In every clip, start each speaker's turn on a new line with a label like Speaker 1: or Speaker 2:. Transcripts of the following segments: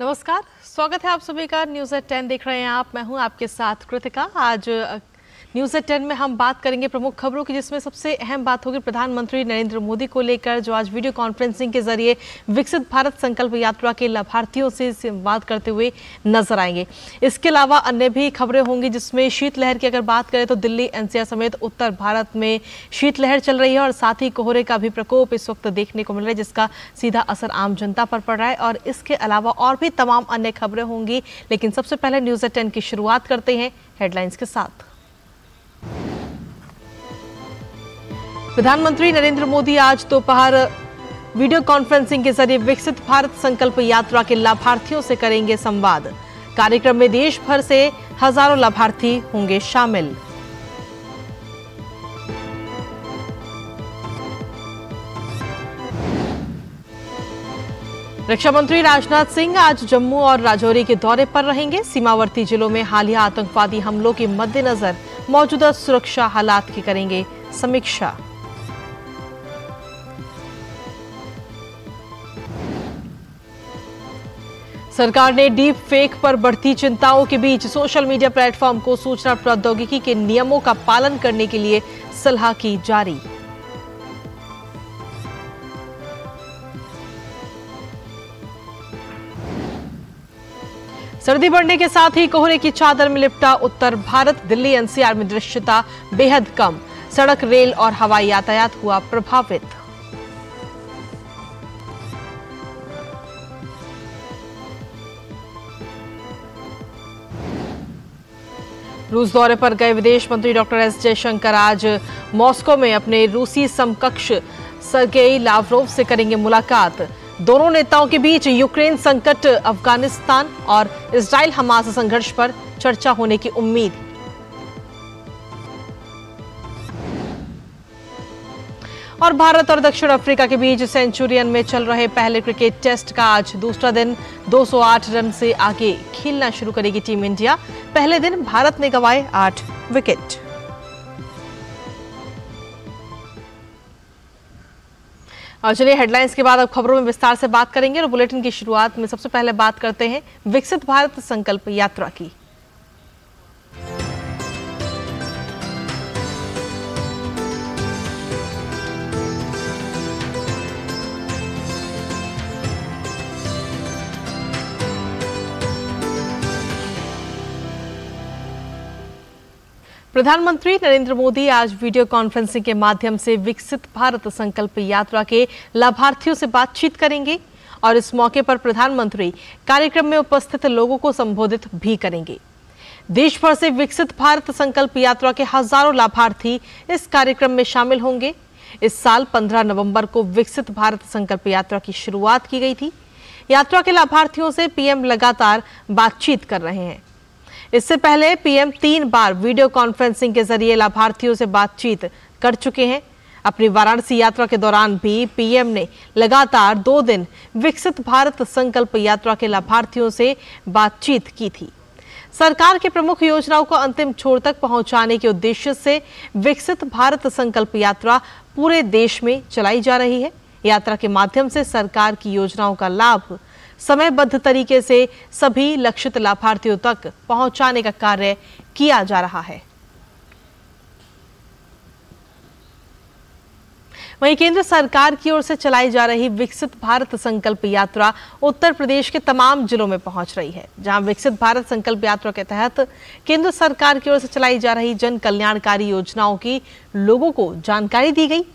Speaker 1: नमस्कार, स्वागत है आप सभी का। न्यूज़ एट 10 देख रहे हैं आप। मैं हूं आपके साथ कृतिका। आज न्यूज़ एट 10 में हम बात करेंगे प्रमुख खबरों की, जिसमें सबसे अहम बात होगी प्रधानमंत्री नरेंद्र मोदी को लेकर, जो आज वीडियो कॉन्फ्रेंसिंग के जरिए विकसित भारत संकल्प यात्रा के लाभार्थियों से संवाद करते हुए नजर आएंगे। इसके अलावा अन्य भी खबरें होंगी, जिसमें शीतलहर की अगर बात करें तो दिल्ली एनसीआर समेत उत्तर भारत में शीतलहर चल रही है और साथ ही कोहरे का भी प्रकोप इस वक्त देखने को मिल रहा है, जिसका सीधा असर आम जनता पर पड़ रहा है। और इसके अलावा और भी तमाम अन्य खबरें होंगी, लेकिन सबसे पहले न्यूज़ एट 10 की शुरुआत करते हैं हेडलाइंस के साथ। प्रधानमंत्री नरेंद्र मोदी आज दोपहर वीडियो कॉन्फ्रेंसिंग के जरिए विकसित भारत संकल्प यात्रा के लाभार्थियों से करेंगे संवाद। कार्यक्रम में देश भर से हजारों लाभार्थी होंगे शामिल। रक्षा मंत्री राजनाथ सिंह आज जम्मू और राजौरी के दौरे पर रहेंगे। सीमावर्ती जिलों में हालिया आतंकवादी हमलों के मद्देनजर मौजूदा सुरक्षा हालात की करेंगे समीक्षा। सरकार ने डीप फेक पर बढ़ती चिंताओं के बीच सोशल मीडिया प्लेटफॉर्म को सूचना प्रौद्योगिकी के नियमों का पालन करने के लिए सलाह की जारी। सर्दी बढ़ने के साथ ही कोहरे की चादर में लिपटा उत्तर भारत। दिल्ली एनसीआर में दृश्यता बेहद कम। सड़क, रेल और हवाई यातायात हुआ प्रभावित। रूस दौरे पर गए विदेश मंत्री डॉक्टर एस जयशंकर आज मॉस्को में अपने रूसी समकक्ष सर्गेई लावरोव से करेंगे मुलाकात। दोनों नेताओं के बीच यूक्रेन संकट, अफगानिस्तान और इजराइल हमास संघर्ष पर चर्चा होने की उम्मीद। और भारत और दक्षिण अफ्रीका के बीच सेंचुरियन में चल रहे पहले क्रिकेट टेस्ट का आज दूसरा दिन 208 रन से आगे खेलना शुरू करेगी टीम इंडिया। पहले दिन भारत ने गंवाए 8 विकेट। और चलिए हेडलाइंस के बाद अब खबरों में विस्तार से बात करेंगे। और बुलेटिन की शुरुआत में सबसे पहले बात करते हैं विकसित भारत संकल्प यात्रा की। प्रधानमंत्री नरेंद्र मोदी आज वीडियो कॉन्फ्रेंसिंग के माध्यम से विकसित भारत संकल्प यात्रा के लाभार्थियों से बातचीत करेंगे और इस मौके पर प्रधानमंत्री कार्यक्रम में उपस्थित लोगों को संबोधित भी करेंगे। देश भर से विकसित भारत संकल्प यात्रा के हजारों लाभार्थी इस कार्यक्रम में शामिल होंगे। इस साल 15 नवंबर को विकसित भारत संकल्प यात्रा की शुरुआत की गई थी। यात्रा के लाभार्थियों से पीएम लगातार बातचीत कर रहे हैं। इससे पहले पीएम 3 बार वीडियो कॉन्फ्रेंसिंग के जरिए लाभार्थियों से बातचीत कर चुके हैं। अपनी वाराणसी यात्रा के दौरान भी पीएम ने लगातार 2 दिन विकसित भारत संकल्प यात्रा के लाभार्थियों से बातचीत की थी। सरकार के प्रमुख योजनाओं को अंतिम छोर तक पहुंचाने के उद्देश्य से विकसित भारत संकल्प यात्रा पूरे देश में चलाई जा रही है। यात्रा के माध्यम से सरकार की योजनाओं का लाभ समयबद्ध तरीके से सभी लक्षित लाभार्थियों तक पहुंचाने का कार्य किया जा रहा है। वहीं केंद्र सरकार की ओर से चलाई जा रही विकसित भारत संकल्प यात्रा उत्तर प्रदेश के तमाम जिलों में पहुंच रही है, जहां विकसित भारत संकल्प यात्रा के तहत केंद्र सरकार की ओर से चलाई जा रही जन कल्याणकारी योजनाओं की लोगों को जानकारी दी गई।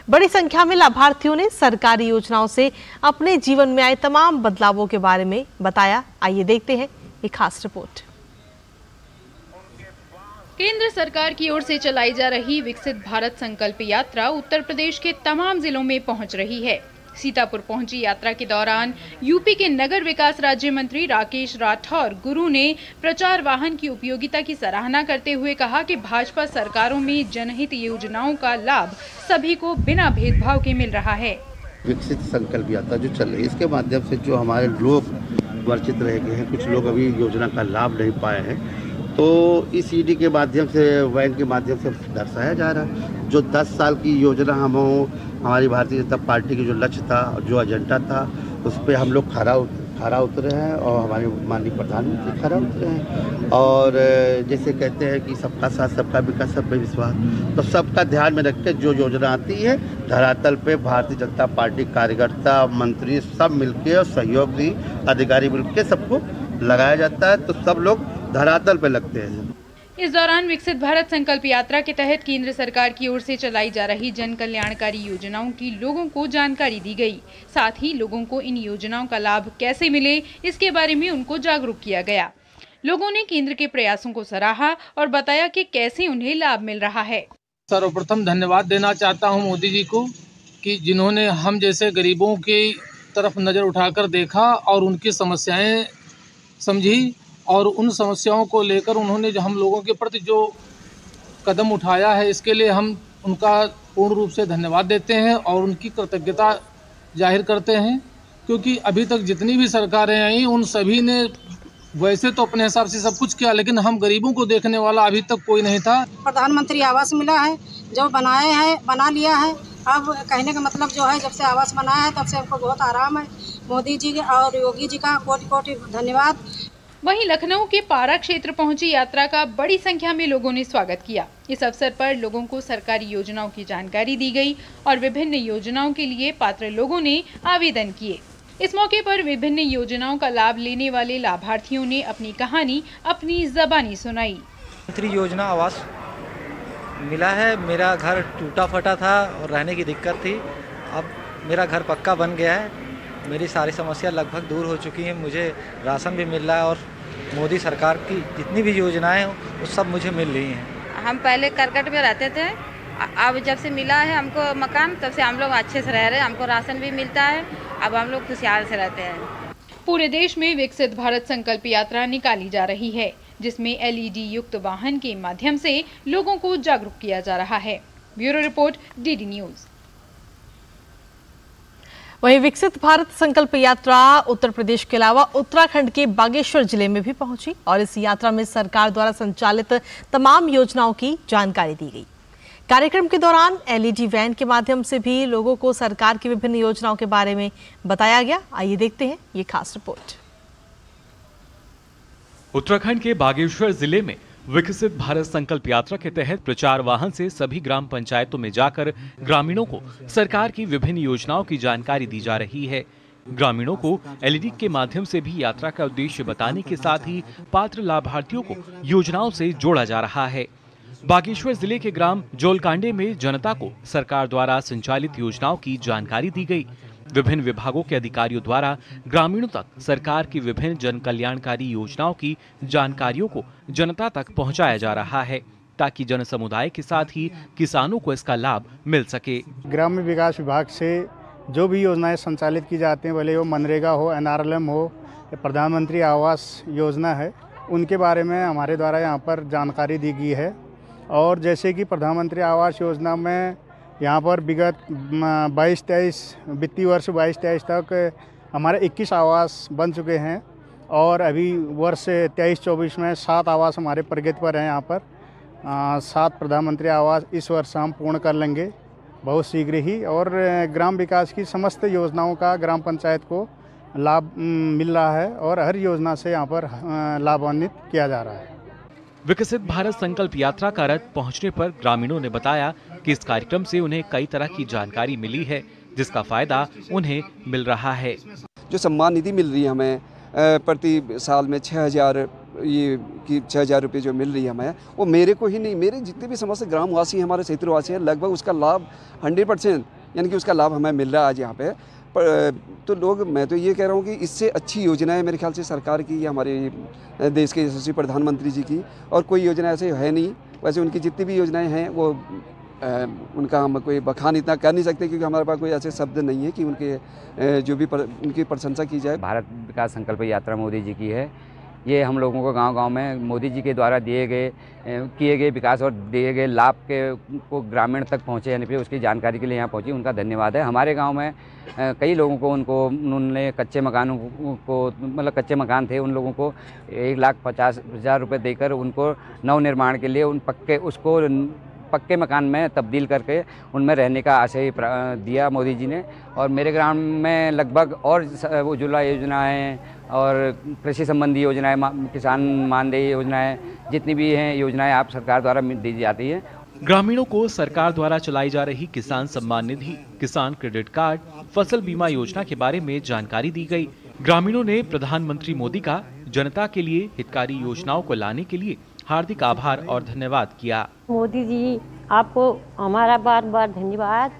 Speaker 1: बड़ी संख्या में लाभार्थियों ने सरकारी योजनाओं से अपने जीवन में आए तमाम बदलावों के बारे में बताया। आइए देखते हैं ये खास रिपोर्ट।
Speaker 2: केंद्र सरकार की ओर से चलाई जा रही विकसित भारत संकल्प यात्रा उत्तर प्रदेश के तमाम जिलों में पहुंच रही है। सीतापुर पहुंची यात्रा के दौरान यूपी के नगर विकास राज्य मंत्री राकेश राठौर गुरु ने प्रचार वाहन की उपयोगिता की सराहना करते हुए कहा कि भाजपा सरकारों में जनहित योजनाओं का लाभ सभी को बिना भेदभाव के मिल रहा है।
Speaker 3: विकसित संकल्प यात्रा जो चल रही है, इसके माध्यम से जो हमारे लोग वंचित रह गए हैं, कुछ लोग अभी योजना का लाभ नहीं पाए हैं, तो इस ईडी के माध्यम से, वैन के माध्यम से दर्शाया जा रहा है। जो 10 साल की योजना हमारी भारतीय जनता पार्टी की जो लक्ष्य था, जो एजेंडा था, उस पर हम लोग खरा खरा उतरे हैं और हमारे माननीय प्रधानमंत्री खरा उतरे हैं। और जैसे कहते हैं कि सबका साथ सबका विकास सब पे विश्वास, तो सबका ध्यान में रख के जो योजना आती है धरातल पे भारतीय जनता पार्टी कार्यकर्ता मंत्री सब मिलके और सहयोग भी अधिकारी मिलके सबको लगाया जाता है, तो सब लोग धरातल पे लगते हैं।
Speaker 2: इस दौरान विकसित भारत संकल्प यात्रा के तहत केंद्र सरकार की ओर से चलाई जा रही जन कल्याणकारी योजनाओं की लोगों को जानकारी दी गई। साथ ही लोगों को इन योजनाओं का लाभ कैसे मिले इसके बारे में उनको जागरूक किया गया। लोगों ने केंद्र के प्रयासों को सराहा और बताया कि कैसे उन्हें लाभ मिल रहा है।
Speaker 4: सर्वप्रथम धन्यवाद देना चाहता हूं मोदी जी को कि जिन्होंने हम जैसे गरीबों की तरफ नज़र उठाकर देखा और उनकी समस्याएं समझी और उन समस्याओं को लेकर उन्होंने जो हम लोगों के प्रति जो कदम उठाया है, इसके लिए हम उनका पूर्ण रूप से धन्यवाद देते हैं और उनकी कृतज्ञता जाहिर करते हैं। क्योंकि अभी तक जितनी भी सरकारें आई उन सभी ने वैसे तो अपने हिसाब से सब कुछ किया, लेकिन हम गरीबों को देखने वाला अभी तक कोई नहीं था।
Speaker 5: प्रधानमंत्री आवास मिला है, जो बनाए हैं बना लिया है। अब कहने का मतलब जो है, जब से आवास बनाया है तब से हमको बहुत आराम है। मोदी जी और योगी जी का कोटि कोटि धन्यवाद।
Speaker 2: वहीं लखनऊ के पारा क्षेत्र पहुंची यात्रा का बड़ी संख्या में लोगों ने स्वागत किया। इस अवसर पर लोगों को सरकारी योजनाओं की जानकारी दी गई और विभिन्न योजनाओं के लिए पात्र लोगों ने आवेदन किए। इस मौके पर विभिन्न योजनाओं का लाभ लेने वाले लाभार्थियों ने अपनी कहानी अपनी ज़बानी सुनाई।
Speaker 6: मंत्री योजना आवास मिला है। मेरा घर टूटा फटा था और रहने की दिक्कत थी। अब मेरा घर पक्का बन गया है। मेरी सारी समस्या लगभग दूर हो चुकी हैं। मुझे राशन भी मिल रहा है और मोदी सरकार की जितनी भी योजनाएं हैं वो सब मुझे मिल रही हैं।
Speaker 7: हम पहले करकट में रहते थे, अब जब से मिला है हमको मकान तब से हम लोग अच्छे से रह रहे हैं। हमको राशन भी मिलता है, अब हम लोग खुशहाल से रहते हैं।
Speaker 2: पूरे देश में विकसित भारत संकल्प यात्रा निकाली जा रही है, जिसमें LED युक्त वाहन के माध्यम से लोगों को जागरूक किया जा रहा है। Bureau report, DD news.
Speaker 1: वहीं विकसित भारत संकल्प यात्रा उत्तर प्रदेश के अलावा उत्तराखंड के बागेश्वर जिले में भी पहुंची और इस यात्रा में सरकार द्वारा संचालित तमाम योजनाओं की जानकारी दी गई। कार्यक्रम के दौरान LED वैन के माध्यम से भी लोगों को सरकार की विभिन्न योजनाओं के बारे में बताया गया। आइए देखते हैं ये खास रिपोर्ट।
Speaker 8: उत्तराखंड के बागेश्वर जिले में विकसित भारत संकल्प यात्रा के तहत प्रचार वाहन से सभी ग्राम पंचायतों में जाकर ग्रामीणों को सरकार की विभिन्न योजनाओं की जानकारी दी जा रही है। ग्रामीणों को LED के माध्यम से भी यात्रा का उद्देश्य बताने के साथ ही पात्र लाभार्थियों को योजनाओं से जोड़ा जा रहा है। बागेश्वर जिले के ग्राम जोलकांडे में जनता को सरकार द्वारा संचालित योजनाओं की जानकारी दी गई। विभिन्न विभागों के अधिकारियों द्वारा ग्रामीणों तक सरकार की विभिन्न जन कल्याणकारी योजनाओं की जानकारियों को जनता तक पहुंचाया जा रहा है, ताकि जन समुदाय के साथ ही किसानों को इसका लाभ मिल सके।
Speaker 9: ग्राम्य विकास विभाग से जो भी योजनाएं संचालित की जाती हैं, भले वो मनरेगा हो, NRLM हो, प्रधानमंत्री आवास योजना है, उनके बारे में हमारे द्वारा यहाँ पर जानकारी दी गई है। और जैसे कि प्रधानमंत्री आवास योजना में यहाँ पर विगत 22-23 वित्तीय वर्ष 22-23 तक हमारे 21 आवास बन चुके हैं और अभी वर्ष 23-24 में 7 आवास हमारे प्रगति पर हैं। यहाँ पर 7 प्रधानमंत्री आवास इस वर्ष हम पूर्ण कर लेंगे बहुत शीघ्र ही। और ग्राम विकास की समस्त योजनाओं का ग्राम पंचायत को लाभ मिल रहा है और हर योजना से यहाँ पर लाभान्वित किया जा रहा है।
Speaker 8: विकसित भारत संकल्प यात्रा का रथ पहुंचने पर ग्रामीणों ने बताया कि इस कार्यक्रम से उन्हें कई तरह की जानकारी मिली है, जिसका फायदा उन्हें मिल रहा है।
Speaker 10: जो सम्मान निधि मिल रही है हमें प्रति साल में 6,000 रुपये जो मिल रही है हमें, वो मेरे को ही नहीं, मेरे जितने भी समस्त ग्रामवासी हैं, हमारे क्षेत्रवासी हैं, लगभग उसका लाभ 100% यानी कि उसका लाभ हमें मिल रहा है आज यहाँ पे। तो लोग, मैं तो ये कह रहा हूँ कि इससे अच्छी योजना है मेरे ख्याल से सरकार की या हमारे देश के यशस्वी प्रधानमंत्री जी की, और कोई योजना ऐसे है नहीं। वैसे उनकी जितनी भी योजनाएं हैं वो उनका हम कोई बखान इतना कर नहीं सकते, क्योंकि हमारे पास कोई ऐसे शब्द नहीं है कि उनके जो भी उनकी प्रशंसा की जाए।
Speaker 11: भारत विकास संकल्प यात्रा मोदी जी की है। ये हम लोगों को गांव-गांव में मोदी जी के द्वारा किए गए विकास और दिए गए लाभ को ग्रामीण तक पहुँचे, यानी फिर उसकी जानकारी के लिए यहाँ पहुँची, उनका धन्यवाद है। हमारे गांव में कई लोगों को उन्होंने कच्चे मकानों को, मतलब कच्चे मकान थे, उन लोगों को 1,50,000 रुपये देकर उनको नव निर्माण के लिए उन पक्के उसको पक्के मकान में तब्दील करके उनमें रहने का आशय दिया मोदी जी ने। और मेरे ग्राम में लगभग और उज्ज्वला योजनाएँ और कृषि संबंधी योजनाएँ, किसान मानदेय योजनाएँ, जितनी भी हैं योजनाएँ आप सरकार द्वारा दी जाती है।
Speaker 8: ग्रामीणों को सरकार द्वारा चलाई जा रही किसान सम्मान निधि, किसान क्रेडिट कार्ड, फसल बीमा योजना के बारे में जानकारी दी गई। ग्रामीणों ने प्रधानमंत्री मोदी का जनता के लिए हितकारी योजनाओं को लाने के लिए हार्दिक आभार और धन्यवाद किया।
Speaker 12: मोदी जी, आपको हमारा बार बार धन्यवाद।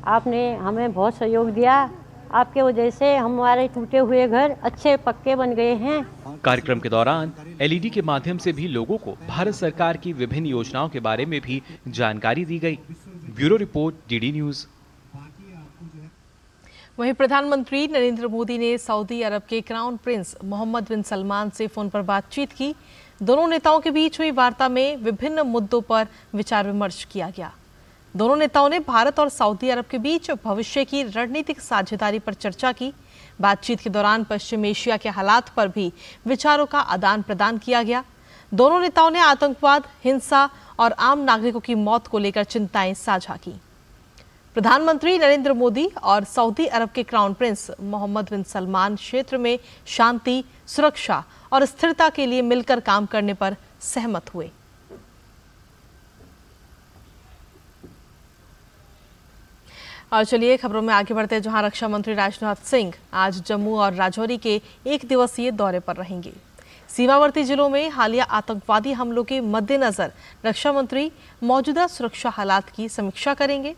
Speaker 12: आपने हमें बहुत सहयोग दिया। आपके वजह से हमारे टूटे हुए घर अच्छे पक्के बन गए हैं।
Speaker 8: कार्यक्रम के दौरान एलईडी के माध्यम से भी लोगों को भारत सरकार की विभिन्न योजनाओं के बारे में भी जानकारी दी गई। Bureau report, DD news.
Speaker 1: वहीं प्रधानमंत्री नरेंद्र मोदी ने सऊदी अरब के क्राउन प्रिंस मोहम्मद बिन सलमान से फोन पर बातचीत की। दोनों नेताओं के बीच हुई वार्ता में विभिन्न मुद्दों पर विचार विमर्श किया गया। दोनों नेताओं ने भारत और सऊदी अरब के बीच भविष्य की रणनीतिक साझेदारी पर चर्चा की। बातचीत के दौरान पश्चिम एशिया के हालात पर भी विचारों का आदान प्रदान किया गया। दोनों नेताओं ने आतंकवाद, हिंसा और आम नागरिकों की मौत को लेकर चिंताएं साझा की। प्रधानमंत्री नरेंद्र मोदी और सऊदी अरब के क्राउन प्रिंस मोहम्मद बिन सलमान क्षेत्र में शांति, सुरक्षा और स्थिरता के लिए मिलकर काम करने पर सहमत हुए। और चलिए खबरों में आगे बढ़ते हैं, जहां रक्षा मंत्री राजनाथ सिंह आज जम्मू और राजौरी के 1 दिवसीय दौरे पर रहेंगे। सीमावर्ती जिलों में हालिया आतंकवादी हमलों के मद्देनजर रक्षा मंत्री मौजूदा सुरक्षा हालात की समीक्षा करेंगे।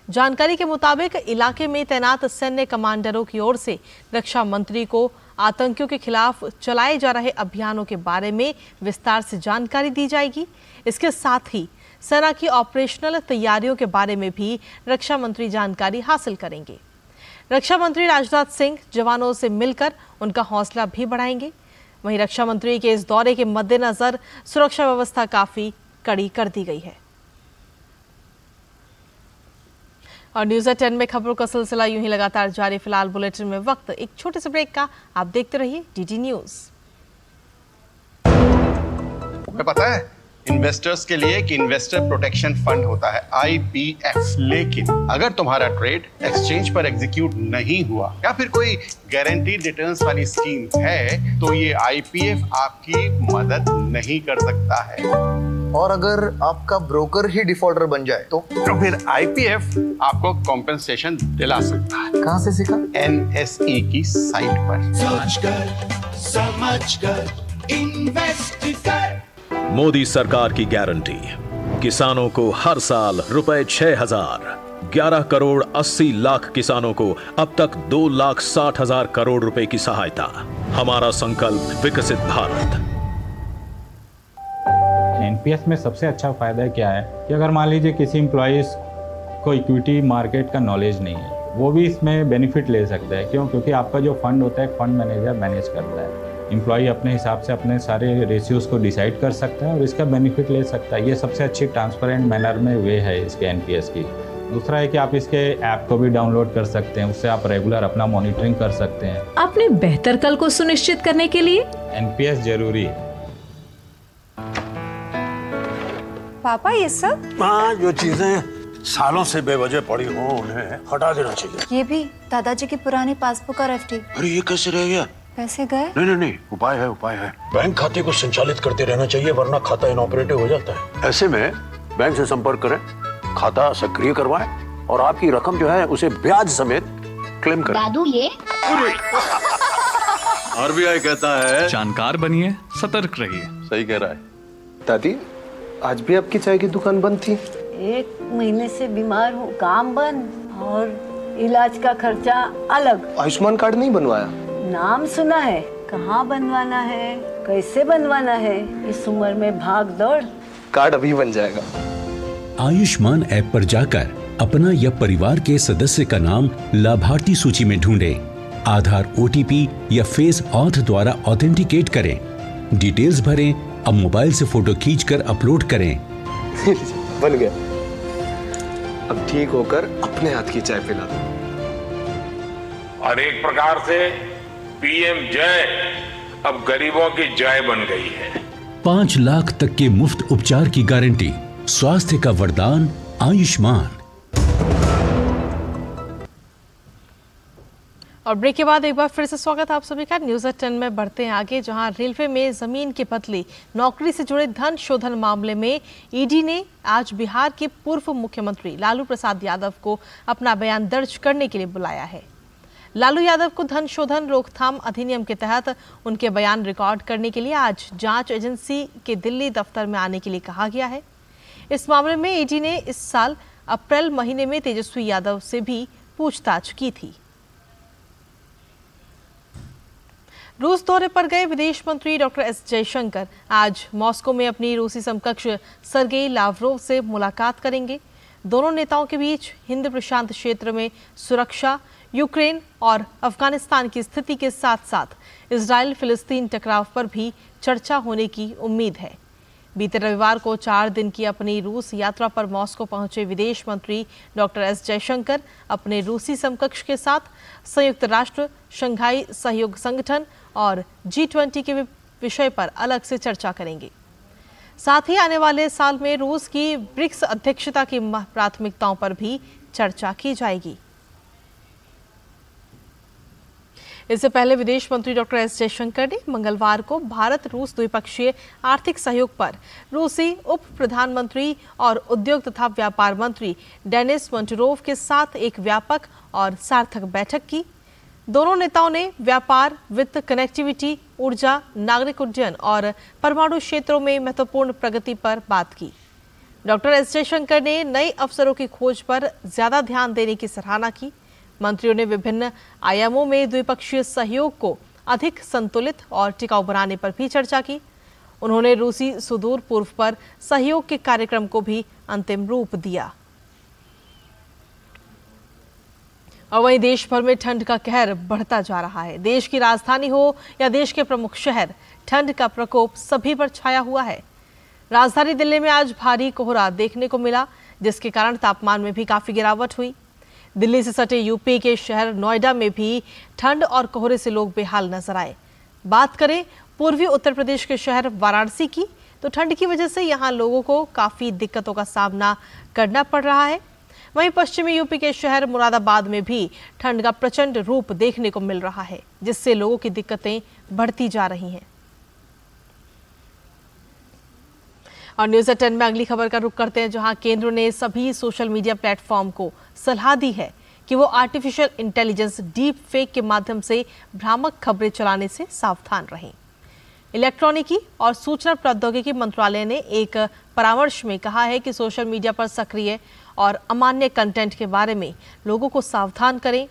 Speaker 1: जानकारी के मुताबिक इलाके में तैनात सैन्य कमांडरों की ओर से रक्षा मंत्री को आतंकियों के खिलाफ चलाए जा रहे अभियानों के बारे में विस्तार से जानकारी दी जाएगी। इसके साथ ही सेना की ऑपरेशनल तैयारियों के बारे में भी रक्षा मंत्री जानकारी हासिल करेंगे। रक्षा मंत्री राजनाथ सिंह जवानों से मिलकर उनका हौसला भी बढ़ाएंगे। वहीं रक्षा मंत्री के इस दौरे के मद्देनजर सुरक्षा व्यवस्था काफी कड़ी कर दी गई है। और न्यूज़ 10 में खबरों का सिलसिला यूं ही लगातार जारी। फिलहाल बुलेटिन में वक्त एक छोटे से ब्रेक का, आप देखते रहिए डीडी न्यूज।
Speaker 13: तुम्हें पता है इन्वेस्टर्स के लिए कि इन्वेस्टर प्रोटेक्शन फंड होता है IPF, लेकिन अगर तुम्हारा ट्रेड एक्सचेंज पर एग्जीक्यूट नहीं हुआ या फिर कोई गारंटीड रिटर्न्स वाली स्कीम है तो ये IPF आपकी मदद नहीं कर सकता है।
Speaker 14: और अगर आपका ब्रोकर ही डिफॉल्टर बन जाए तो
Speaker 13: फिर IPF आपको कॉम्पेंसेशन दिला सकता है।
Speaker 14: कहाँ से सीखा?
Speaker 13: NSE की साइट पर।
Speaker 15: समझकर इन्वेस्ट कर।
Speaker 16: मोदी सरकार की गारंटी, किसानों को हर साल रुपए 6,000, 11 करोड़ 80 लाख किसानों को अब तक 2,60,000 करोड़ रुपए की सहायता। हमारा संकल्प विकसित भारत।
Speaker 17: एनपीएस में सबसे अच्छा फायदा क्या है कि अगर मान लीजिए किसी एम्प्लॉइज को इक्विटी मार्केट का नॉलेज नहीं है, वो भी इसमें बेनिफिट ले सकता है। क्यों? क्योंकि आपका जो फंड होता है फंड मैनेजर मैनेज करता है। एम्प्लॉई अपने हिसाब से अपने सारे रेशियोज को डिसाइड कर सकता है और इसका बेनिफिट ले सकता है। ये सबसे अच्छी ट्रांसपेरेंट मैनर में वे है इसके एनपीएस की। दूसरा है कि आप इसके ऐप को भी डाउनलोड कर सकते हैं, उससे आप रेगुलर अपना मॉनिटरिंग कर सकते हैं।
Speaker 18: अपने बेहतर कल को सुनिश्चित करने के लिए
Speaker 17: एनपीएस जरूरी है।
Speaker 19: पापा ये सब?
Speaker 20: हाँ, जो चीजें सालों से बेवजह पड़ी हो उन्हें हटा देना चाहिए।
Speaker 19: ये भी दादाजी की पुरानी पासबुक और FD।
Speaker 20: अरे ये कैसे रह गया?
Speaker 19: पैसे गए?
Speaker 20: नहीं, उपाय है। बैंक खाते को संचालित करते रहना चाहिए वरना खाता इनऑपरेटिव हो जाता है। ऐसे में बैंक से संपर्क करें, खाता सक्रिय करवाएं और आपकी रकम जो है उसे ब्याज समेत क्लेम करें।
Speaker 21: दादू ये
Speaker 20: RBI कहता है
Speaker 8: जानकार बनिए, सतर्क रहिए।
Speaker 20: सही कह रहा है।
Speaker 14: दादी, आज भी आपकी चाय की दुकान बंद थी?
Speaker 22: 1 महीने से बीमार हूँ, काम बंद और इलाज का खर्चा अलग।
Speaker 14: आयुष्मान कार्ड नहीं बनवाया?
Speaker 22: नाम सुना है, कहाँ बनवाना है, कैसे बनवाना है, इस उम्र में भाग दौड़।
Speaker 14: कार्ड अभी बन जाएगा।
Speaker 23: आयुष्मान ऐप पर जाकर अपना या परिवार के सदस्य का नाम लाभार्थी सूची में ढूंढें। आधार, OTP या फेस ऑथ द्वारा ऑथेंटिकेट करें। डिटेल्स भरें। अब मोबाइल से फोटो खींचकर अपलोड करें।
Speaker 14: बन गया। अब ठीक होकर अपने हाथ की चाय पिला दो।
Speaker 24: और एक प्रकार से PM जय अब गरीबों की जय बन गई है।
Speaker 23: 5 लाख तक के मुफ्त उपचार की गारंटी। स्वास्थ्य का वरदान आयुष्मान।
Speaker 1: और ब्रेक के बाद एक बार फिर से स्वागत आप सभी का। न्यूज़ एट 10 में बढ़ते हैं आगे, जहां रेलवे में जमीन की बदली नौकरी से जुड़े धन शोधन मामले में ईडी ने आज बिहार के पूर्व मुख्यमंत्री लालू प्रसाद यादव को अपना बयान दर्ज करने के लिए बुलाया है। लालू यादव को धन शोधन रोकथाम अधिनियम के तहत उनके बयान रिकॉर्ड करने के लिए आज जांच एजेंसी के दिल्ली दफ्तर में आने के लिए कहा गया है। इस मामले में ईडी ने इस साल अप्रैल महीने में तेजस्वी यादव से भी पूछताछ की थी। रूस दौरे पर गए विदेश मंत्री डॉक्टर एस जयशंकर आज मॉस्को में अपनी रूसी समकक्ष सर्गेई लावरोव से मुलाकात करेंगे। दोनों नेताओं के बीच हिंद प्रशांत क्षेत्र में सुरक्षा, यूक्रेन और अफगानिस्तान की स्थिति के साथ साथ इजराइल फिलिस्तीन टकराव पर भी चर्चा होने की उम्मीद है। बीते रविवार को 4 दिन की अपनी रूस यात्रा पर मॉस्को पहुंचे विदेश मंत्री डॉक्टर एस जयशंकर अपने रूसी समकक्ष के साथ संयुक्त राष्ट्र, शंघाई सहयोग संगठन और G20 के विषय पर अलग से चर्चा करेंगे। साथ ही आने वाले साल में रूस की ब्रिक्स अध्यक्षता की प्राथमिकताओं पर भी चर्चा की जाएगी। इससे पहले विदेश मंत्री डॉक्टर एस जयशंकर ने मंगलवार को भारत रूस द्विपक्षीय आर्थिक सहयोग पर रूसी उप प्रधानमंत्री और उद्योग तथा व्यापार मंत्री डेनिस मोंटरोव के साथ एक व्यापक और सार्थक बैठक की। दोनों नेताओं ने व्यापार, वित्त, कनेक्टिविटी, ऊर्जा, नागरिक उड्डयन और परमाणु क्षेत्रों में महत्वपूर्ण प्रगति पर बात की। डॉक्टर एस जयशंकर ने नए अवसरों की खोज पर ज्यादा ध्यान देने की सराहना की। मंत्रियों ने विभिन्न आयामों में द्विपक्षीय सहयोग को अधिक संतुलित और टिकाऊ बनाने पर भी चर्चा की। उन्होंने रूसी सुदूर पूर्व पर सहयोग के कार्यक्रम को भी अंतिम रूप दिया। और वहीं देश भर में ठंड का कहर बढ़ता जा रहा है। देश की राजधानी हो या देश के प्रमुख शहर, ठंड का प्रकोप सभी पर छाया हुआ है। राजधानी दिल्ली में आज भारी कोहरा देखने को मिला, जिसके कारण तापमान में भी काफी गिरावट हुई। दिल्ली से सटे यूपी के शहर नोएडा में भी ठंड और कोहरे से लोग बेहाल नजर आए। बात करें पूर्वी उत्तर प्रदेश के शहर वाराणसी की, तो ठंड की वजह से यहां लोगों को काफी दिक्कतों का सामना करना पड़ रहा है। वहीं पश्चिमी यूपी के शहर मुरादाबाद में भी ठंड का प्रचंड रूप देखने को मिल रहा है, जिससे लोगों की दिक्कतें बढ़ती जा रही हैं। और न्यूज़ एट 10 में अगली खबर का रुख करते हैं, जहां केंद्र ने सभी सोशल मीडिया प्लेटफॉर्म को सलाह दी है कि वो आर्टिफिशियल इंटेलिजेंस डीप फेक के माध्यम से भ्रामक खबरें चलाने से सावधान रहें। इलेक्ट्रॉनिकी और सूचना प्रौद्योगिकी मंत्रालय ने एक परामर्श में कहा है कि सोशल मीडिया पर सक्रिय और अमान्य कंटेंट के बारे में लोगों को सावधान करें।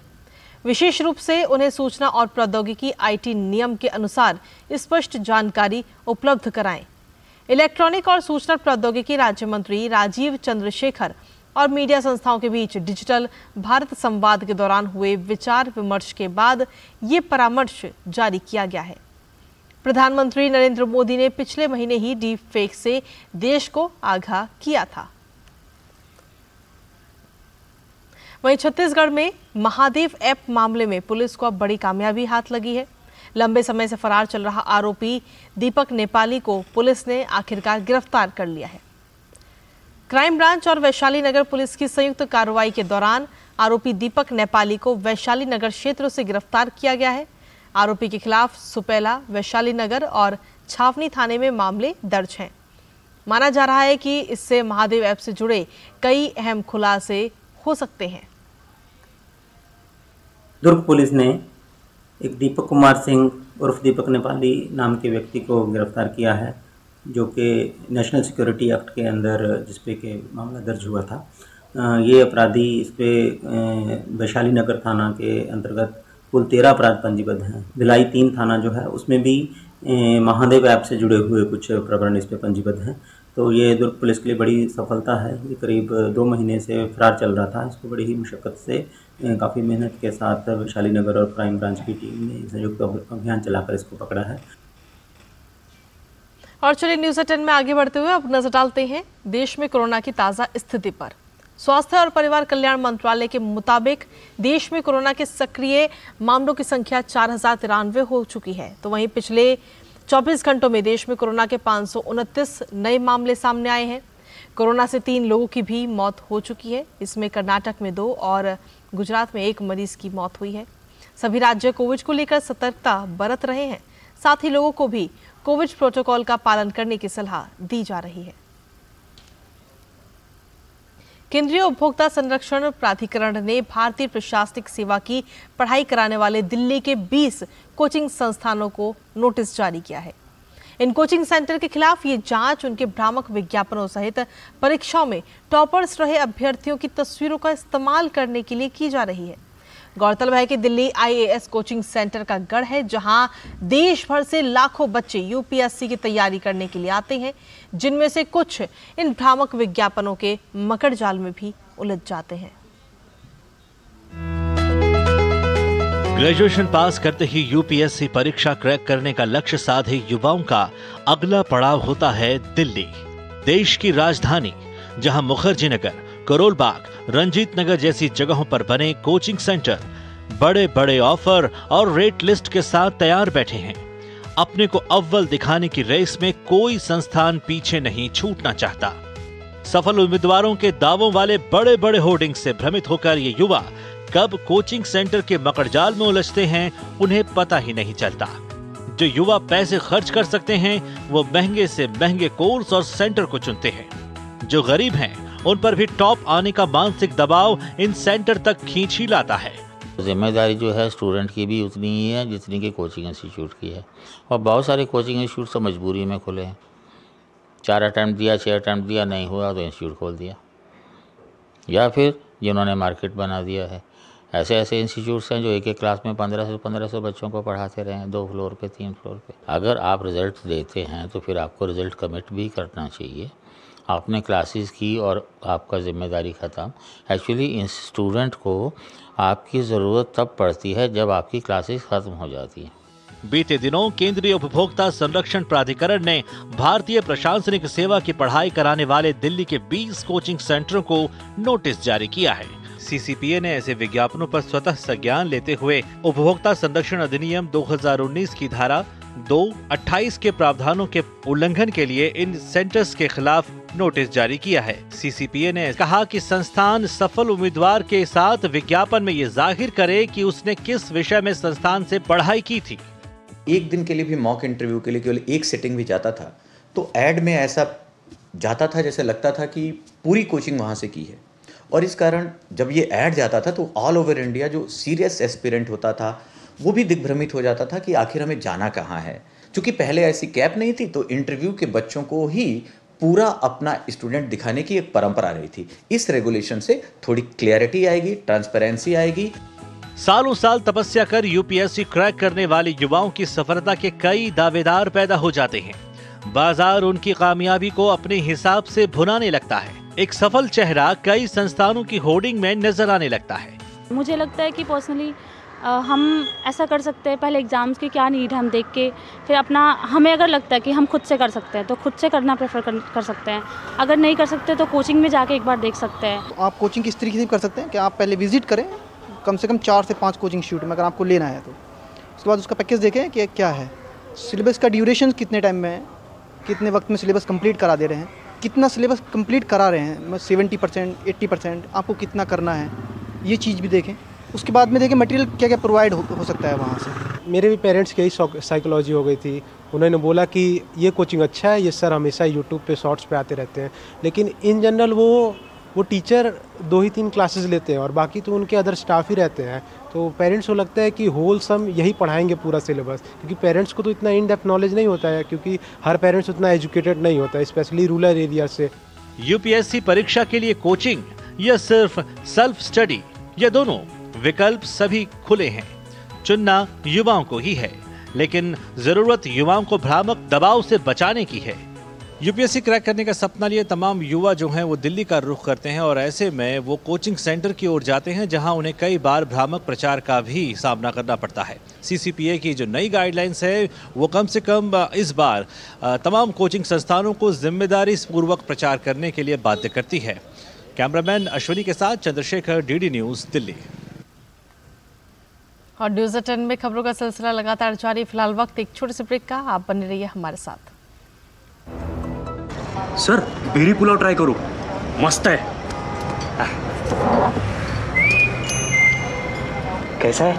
Speaker 1: विशेष रूप से उन्हें सूचना और प्रौद्योगिकी IT नियम के अनुसार स्पष्ट जानकारी उपलब्ध कराएं। इलेक्ट्रॉनिक और सूचना प्रौद्योगिकी राज्य मंत्री राजीव चंद्रशेखर और मीडिया संस्थाओं के बीच डिजिटल भारत संवाद के दौरान हुए विचार विमर्श के बाद ये परामर्श जारी किया गया है। प्रधानमंत्री नरेंद्र मोदी ने पिछले महीने ही डीप फेक से देश को आगाह किया था। वहीं छत्तीसगढ़ में महादेव ऐप मामले में पुलिस को अब बड़ी कामयाबी हाथ लगी है। लंबे समय से फरार चल रहा आरोपी दीपक नेपाली को पुलिस ने आखिरकार गिरफ्तार कर लिया है। क्राइम ब्रांच और वैशाली नगर पुलिस की संयुक्त कार्रवाई के दौरान आरोपी दीपक नेपाली को वैशाली नगर क्षेत्र से गिरफ्तार किया गया है। आरोपी के खिलाफ सुपेला, वैशाली नगर और छावनी थाने में मामले दर्ज हैं। माना जा रहा है कि इससे महादेव ऐप से जुड़े कई अहम खुलासे हो सकते हैं।
Speaker 3: दुर्ग पुलिस ने एक दीपक कुमार सिंह उर्फ दीपक नेपाली नाम के व्यक्ति को गिरफ्तार किया है, जो कि नेशनल सिक्योरिटी एक्ट के अंदर जिसपे के मामला दर्ज हुआ था। ये अपराधी इस पर वैशाली नगर थाना के अंतर्गत कुल 13 अपराध पंजीबद्ध हैं। भिलाई 3 थाना जो है उसमें भी महादेव ऐप से जुड़े हुए कुछ प्रकरण इस पर पंजीबद्ध हैं। तो ये दुर्ग पुलिस के लिए बड़ी सफलता है। ये करीब 2 महीने से फरार चल रहा था। इसको बड़ी ही मुशक्क़त से काफ़ी मेहनत के साथ वैशाली नगर और क्राइम ब्रांच की टीम ने संयुक्त अभियान चलाकर इसको पकड़ा है।
Speaker 1: और चलिए न्यूज़ एट 10 में आगे बढ़ते हुए अब नजर डालते हैं देश में कोरोना की ताज़ा स्थिति पर। स्वास्थ्य और परिवार कल्याण मंत्रालय के मुताबिक देश में कोरोना के सक्रिय मामलों की संख्या 4093 हो चुकी है। तो वहीं पिछले 24 घंटों में देश में कोरोना के 529 नए मामले सामने आए हैं। कोरोना से 3 लोगों की भी मौत हो चुकी है। इसमें कर्नाटक में 2 और गुजरात में 1 मरीज की मौत हुई है। सभी राज्य कोविड को लेकर सतर्कता बरत रहे हैं। साथ ही लोगों को भी कोविड प्रोटोकॉल का पालन करने की सलाह दी जा रही है। केंद्रीय उपभोक्ता संरक्षण प्राधिकरण ने भारतीय प्रशासनिक सेवा की पढ़ाई कराने वाले दिल्ली के 20 कोचिंग संस्थानों को नोटिस जारी किया है। इन कोचिंग सेंटर के खिलाफ ये जांच उनके भ्रामक विज्ञापनों सहित परीक्षाओं में टॉपर्स रहे अभ्यर्थियों की तस्वीरों का इस्तेमाल करने के लिए की जा रही है। गौरतलब है कि दिल्ली IAS कोचिंग सेंटर का गढ़ है, जहां देश भर से लाखों बच्चे UPSC की तैयारी करने के लिए आते हैं, जिनमें से कुछ इन भ्रामक विज्ञापनों के मकड़ जाल में भी उलझ जाते हैं।
Speaker 4: ग्रेजुएशन पास करते ही UPSC परीक्षा क्रैक करने का लक्ष्य साधे युवाओं का अगला पड़ाव होता है दिल्ली, देश की राजधानी, जहां मुखर्जी नगर, करोल बाग, रंजीत नगर जैसी जगहों पर बने कोचिंग सेंटर बड़े बड़े ऑफर और रेट लिस्ट के साथ तैयार बैठे हैं। अपने को अव्वल दिखाने की रेस में कोई संस्थान पीछे नहीं छूटना चाहता। सफल उम्मीदवारों के दावों वाले बड़े बड़े होर्डिंग से भ्रमित होकर ये युवा कब कोचिंग सेंटर के मकड़जाल में उलझते हैं, उन्हें पता ही नहीं चलता। जो युवा पैसे खर्च कर सकते हैं, वो महंगे से महंगे कोर्स और सेंटर को चुनते हैं। जो गरीब हैं, उन पर भी टॉप आने का मानसिक दबाव इन सेंटर तक खींच ही लाता है।
Speaker 5: जिम्मेदारी जो है स्टूडेंट की भी उतनी ही है जितनी कि कोचिंग इंस्टीट्यूट की है, और बहुत सारे कोचिंग इंस्टीट्यूट तो मजबूरी में खुले हैं। 4 अटैम्प्ट दिया, 6 अटैम्प्ट दिया, नहीं हुआ तो इंस्टीट्यूट खोल दिया, या फिर जिन्होंने मार्केट बना दिया है। ऐसे ऐसे इंस्टीट्यूट्स हैं जो एक क्लास में 1500 बच्चों को पढ़ाते रहे, 2 फ्लोर पे, 3 फ्लोर पे। अगर आप रिज़ल्ट देते हैं तो फिर आपको रिज़ल्ट कमिट भी करना चाहिए। आपने क्लासेस की और आपका जिम्मेदारी ख़त्म। एक्चुअली इस स्टूडेंट को आपकी ज़रूरत तब पड़ती है जब आपकी क्लासेस ख़त्म हो जाती हैं।
Speaker 4: बीते दिनों केंद्रीय उपभोक्ता संरक्षण प्राधिकरण ने भारतीय प्रशासनिक सेवा की पढ़ाई कराने वाले दिल्ली के 20 कोचिंग सेंटरों को नोटिस जारी किया है। CCPA ने ऐसे विज्ञापनों पर स्वतः संज्ञान लेते हुए उपभोक्ता संरक्षण अधिनियम 2019 की धारा 2(28) के प्रावधानों के उल्लंघन के लिए इन सेंटर्स के खिलाफ नोटिस जारी किया है। CCPA ने कहा कि संस्थान सफल उम्मीदवार के साथ विज्ञापन में ये जाहिर करे कि उसने किस विषय में संस्थान से पढ़ाई की थी।
Speaker 6: एक दिन के लिए भी मॉक इंटरव्यू के लिए केवल एक सेटिंग भी जाता था तो ऐड में ऐसा जाता था जैसे लगता था कि पूरी कोचिंग वहाँ से की है। और इस कारण जब ये ऐड जाता था तो ऑल ओवर इंडिया जो सीरियस एस्पिरेंट होता था वो भी दिग्भ्रमित हो जाता था कि आखिर हमें जाना कहाँ है। क्योंकि पहले ऐसी कैप नहीं थी तो इंटरव्यू के बच्चों को ही पूरा अपना स्टूडेंट दिखाने की एक परंपरा रही थी। इस रेगुलेशन से थोड़ी क्लैरिटी आएगी, ट्रांसपेरेंसी आएगी।
Speaker 4: सालों साल तपस्या कर UPSC क्रैक करने वाले युवाओं की सफलता के कई दावेदार पैदा हो जाते हैं। बाजार उनकी कामयाबी को अपने हिसाब से भुनाने लगता है। एक सफल चेहरा कई संस्थानों की होर्डिंग में नजर आने लगता है।
Speaker 21: मुझे लगता है कि पर्सनली हम ऐसा कर सकते हैं, पहले एग्जाम्स की क्या नीड है हम देख के फिर अपना, हमें अगर लगता है कि हम खुद से कर सकते हैं तो खुद से करना प्रेफर कर सकते हैं। अगर नहीं कर सकते तो कोचिंग में जाके एक बार देख सकते हैं।
Speaker 25: तो आप कोचिंग किस तरीके से कर सकते हैं कि आप पहले विजिट करें कम से कम 4 से 5 कोचिंग इंस्टीट्यूट में अगर आपको लेना है तो उसके बाद उसका पैकेज देखें कि क्या है, सिलेबस का ड्यूरेशन कितने टाइम में है, कितने वक्त में सिलेबस कंप्लीट करा दे रहे हैं, कितना सिलेबस कंप्लीट करा रहे हैं, 70% 80% आपको कितना करना है, ये चीज़ भी देखें। उसके बाद में देखें मटेरियल क्या क्या प्रोवाइड हो सकता है वहाँ से।
Speaker 26: मेरे भी पेरेंट्स की यही साइकोलॉजी हो गई थी। उन्होंने बोला कि ये कोचिंग अच्छा है, ये सर हमेशा यूट्यूब पे शॉर्ट्स पे आते रहते हैं, लेकिन इन जनरल वो टीचर 2 ही 3 क्लासेस लेते हैं और बाकी तो उनके अदर स्टाफ ही रहते हैं। तो पेरेंट्स को लगता है कि होल सम यही पढ़ाएंगे पूरा सिलेबस, क्योंकि पेरेंट्स को तो इतना इन डेप्थ नॉलेज नहीं होता है, क्योंकि हर पेरेंट्स उतना एजुकेटेड नहीं होता है, स्पेशली रूरल एरिया से।
Speaker 4: UPSC परीक्षा के लिए कोचिंग या सिर्फ सेल्फ स्टडी, या दोनों विकल्प सभी खुले हैं। चुनना युवाओं को ही है, लेकिन जरूरत युवाओं को भ्रामक दबाव से बचाने की है। UPSC क्रैक करने का सपना लिए तमाम युवा जो हैं वो दिल्ली का रुख करते हैं और ऐसे में वो कोचिंग सेंटर की ओर जाते हैं जहां उन्हें कई बार भ्रामक प्रचार का भी सामना करना पड़ता है। CCPA की जो नई गाइडलाइंस है वो कम से कम इस बार तमाम कोचिंग संस्थानों को जिम्मेदारी पूर्वक प्रचार करने के लिए बाध्य करती है। कैमरामैन अश्विनी के साथ चंद्रशेखर, DD न्यूज़, दिल्ली।
Speaker 1: और न्यूज़ 10 में खबरों का सिलसिला लगातार जारी। फिलहाल वक्त एक छोटे से ब्रेक का, आप बने रहिए हमारे साथ।
Speaker 2: सर बेरी पुलाव ट्राई करो, मस्त है। कैसा है?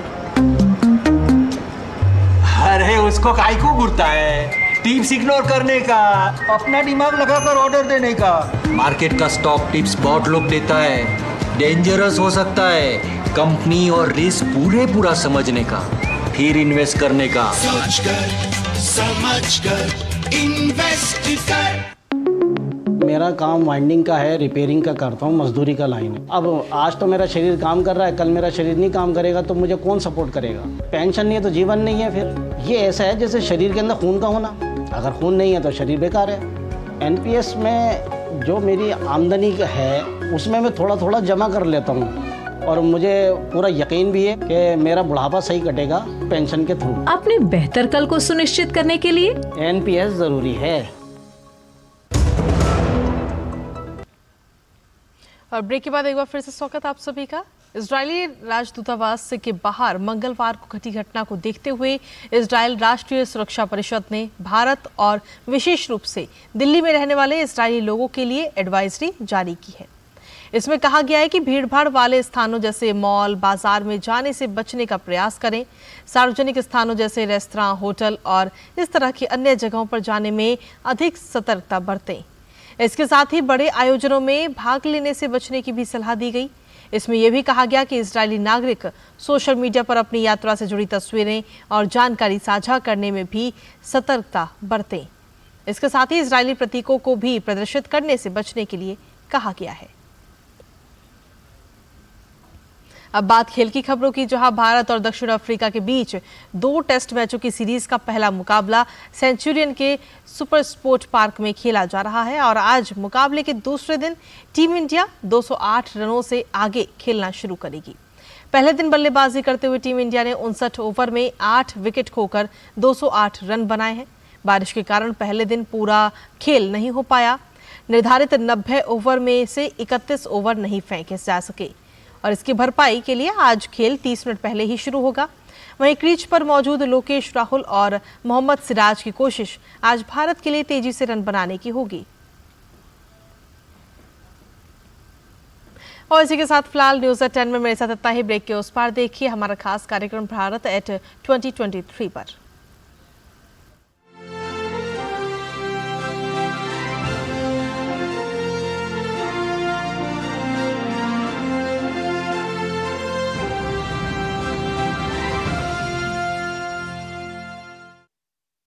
Speaker 7: अरे उसको काहे को घूरता है, टिप्स इग्नोर करने का, अपना दिमाग लगाकर ऑर्डर देने का। मार्केट का स्टॉक टिप्स बहुत लोग देता है, डेंजरस हो सकता है। कंपनी और रिस्क पूरा समझने का, फिर इन्वेस्ट करने का।
Speaker 15: समझ कर इन्वेस्ट कर।
Speaker 9: मेरा काम वाइंडिंग का है, रिपेयरिंग का करता हूँ, मजदूरी का लाइन है। अब आज तो मेरा शरीर काम कर रहा है, कल मेरा शरीर नहीं काम करेगा तो मुझे कौन सपोर्ट करेगा? पेंशन नहीं है तो जीवन नहीं है। फिर ये ऐसा है जैसे शरीर के अंदर खून का होना, अगर खून नहीं है तो शरीर बेकार है। एनपीएस में जो मेरी आमदनी है उसमें मैं थोड़ा जमा कर लेता हूँ और मुझे पूरा यकीन भी है कि मेरा बुढ़ापा सही कटेगा पेंशन के थ्रू।
Speaker 18: अपने बेहतर कल को सुनिश्चित करने के लिए
Speaker 9: एनपीएस जरूरी है।
Speaker 1: और ब्रेक के बाद एक बार फिर से स्वागत आप सभी का। इजरायली राजदूतावास के बाहर मंगलवार को घटी घटना को देखते हुए इजरायल राष्ट्रीय सुरक्षा परिषद ने भारत और विशेष रूप से दिल्ली में रहने वाले इजरायली लोगों के लिए एडवाइजरी जारी की है। इसमें कहा गया है कि भीड़भाड़ वाले स्थानों जैसे मॉल, बाजार में जाने से बचने का प्रयास करें। सार्वजनिक स्थानों जैसे रेस्तरां, होटल और इस तरह की अन्य जगहों पर जाने में अधिक सतर्कता बरतें। इसके साथ ही बड़े आयोजनों में भाग लेने से बचने की भी सलाह दी गई। इसमें यह भी कहा गया कि इजरायली नागरिक सोशल मीडिया पर अपनी यात्रा से जुड़ी तस्वीरें और जानकारी साझा करने में भी सतर्कता बरतें। इसके साथ ही इजरायली प्रतीकों को भी प्रदर्शित करने से बचने के लिए कहा गया है। अब बात खेल की खबरों की, जहां भारत और दक्षिण अफ्रीका के बीच 2 टेस्ट मैचों की सीरीज का पहला मुकाबला सेंचुरियन के सुपर स्पोर्ट पार्क में खेला जा रहा है और आज मुकाबले के दूसरे दिन टीम इंडिया 208 रनों से आगे खेलना शुरू करेगी। पहले दिन बल्लेबाजी करते हुए टीम इंडिया ने 59 ओवर में 8 विकेट खोकर 208 रन बनाए हैं। बारिश के कारण पहले दिन पूरा खेल नहीं हो पाया। निर्धारित 90 ओवर में से 31 ओवर नहीं फेंके जा सके और इसकी भरपाई के लिए आज खेल 30 मिनट पहले ही शुरू होगा। वहीं क्रीज पर मौजूद लोकेश राहुल और मोहम्मद सिराज की कोशिश आज भारत के लिए तेजी से रन बनाने की होगी। और इसी के साथ फिलहाल न्यूज़ एट 10 में मेरे साथ इतना ही। ब्रेक के उस पार देखिए हमारा खास कार्यक्रम भारत एट 2023 पर।